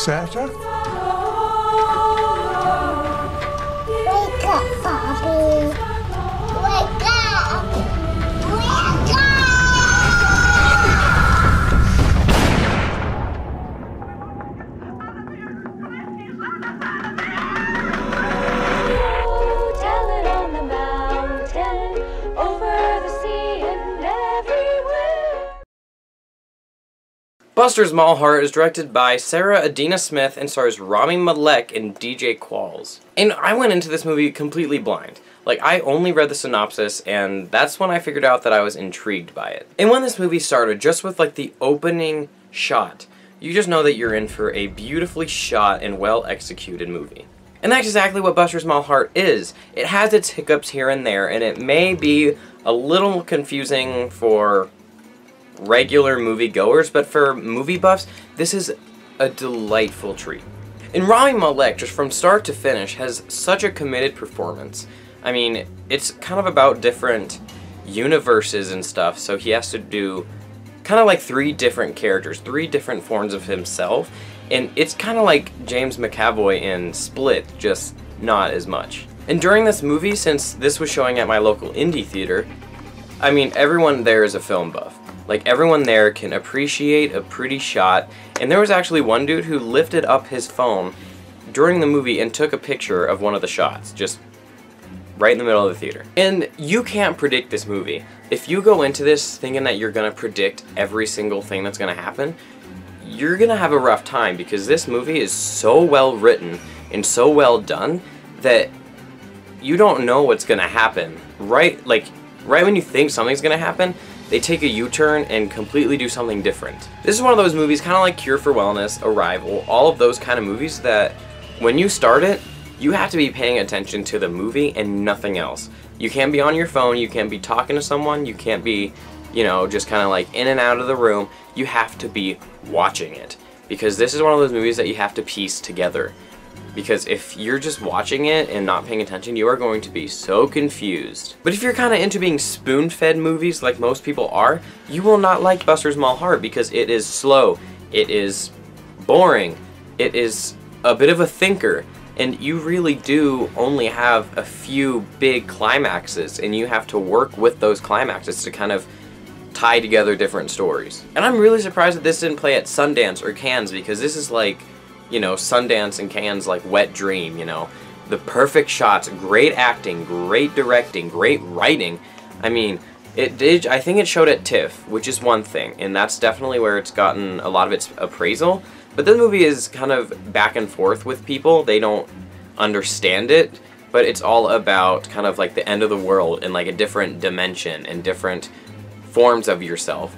Santa? Wake up, Bobby. Wake up. Wake up. Tell it on the mountain, over the sea and everywhere. Buster Small Heart is directed by Sarah Adina Smith and stars Rami Malek and DJ Qualls. And I went into this movie completely blind. Like, I only read the synopsis, and that's when I figured out that I was intrigued by it. And when this movie started, just with like the opening shot, you just know that you're in for a beautifully shot and well-executed movie. And that's exactly what Buster Small Heart is. It has its hiccups here and there, and it may be a little confusing for regular moviegoers, but for movie buffs, this is a delightful treat. And Rami Malek, just from start to finish, has such a committed performance. I mean, it's kind of about different universes and stuff, so he has to do kind of like 3 different characters, 3 different forms of himself, and it's kind of like James McAvoy in Split, just not as much. And during this movie, since this was showing at my local indie theater, I mean, everyone there is a film buff. Like, everyone there can appreciate a pretty shot, and there was actually one dude who lifted up his phone during the movie and took a picture of one of the shots, just right in the middle of the theater. And you can't predict this movie. If you go into this thinking that you're gonna predict every single thing that's gonna happen, you're gonna have a rough time, because this movie is so well written and so well done that you don't know what's gonna happen. Right when you think something's gonna happen, they take a U-turn and completely do something different. This is one of those movies, kind of like Cure for Wellness, Arrival, all of those kind of movies that when you start it, you have to be paying attention to the movie and nothing else. You can't be on your phone, you can't be talking to someone, you can't be, you know, just kind of like in and out of the room. You have to be watching it, because this is one of those movies that you have to piece together. Because if you're just watching it and not paying attention, you are going to be so confused. But if you're kind of into being spoon-fed movies like most people are, you will not like Buster Small Heart, because it is slow, it is boring, it is a bit of a thinker, and you really do only have a few big climaxes, and you have to work with those climaxes to kind of tie together different stories. And I'm really surprised that this didn't play at Sundance or Cannes, because this is like, you know, Sundance and Cannes' like wet dream, you know. The perfect shots, great acting, great directing, great writing. I mean, I think it showed at TIFF, which is one thing, and that's definitely where it's gotten a lot of its appraisal. But this movie is kind of back and forth with people. They don't understand it, but it's all about kind of like the end of the world and like a different dimension and different forms of yourself.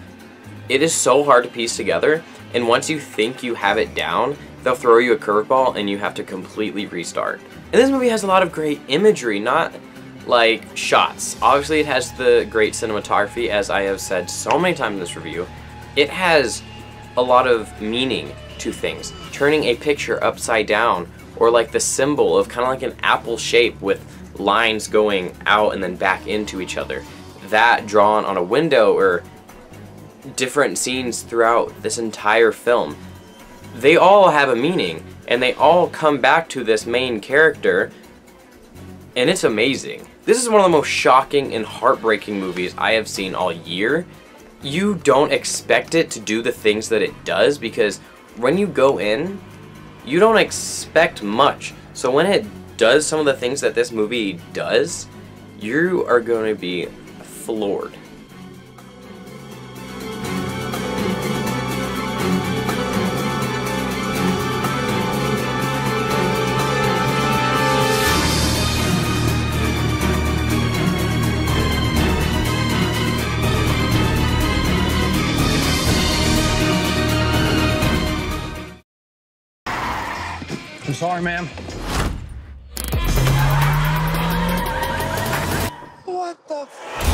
It is so hard to piece together, and once you think you have it down, they'll throw you a curveball and you have to completely restart. And this movie has a lot of great imagery, not like shots. Obviously it has the great cinematography, as I have said so many times in this review. It has a lot of meaning to things. Turning a picture upside down, or like the symbol of kind of like an apple shape with lines going out and then back into each other. That drawn on a window, or different scenes throughout this entire film. They all have a meaning, and they all come back to this main character, and it's amazing. This is one of the most shocking and heartbreaking movies I have seen all year. You don't expect it to do the things that it does, because when you go in, you don't expect much. So when it does some of the things that this movie does, you are going to be floored. I'm sorry, ma'am. What the f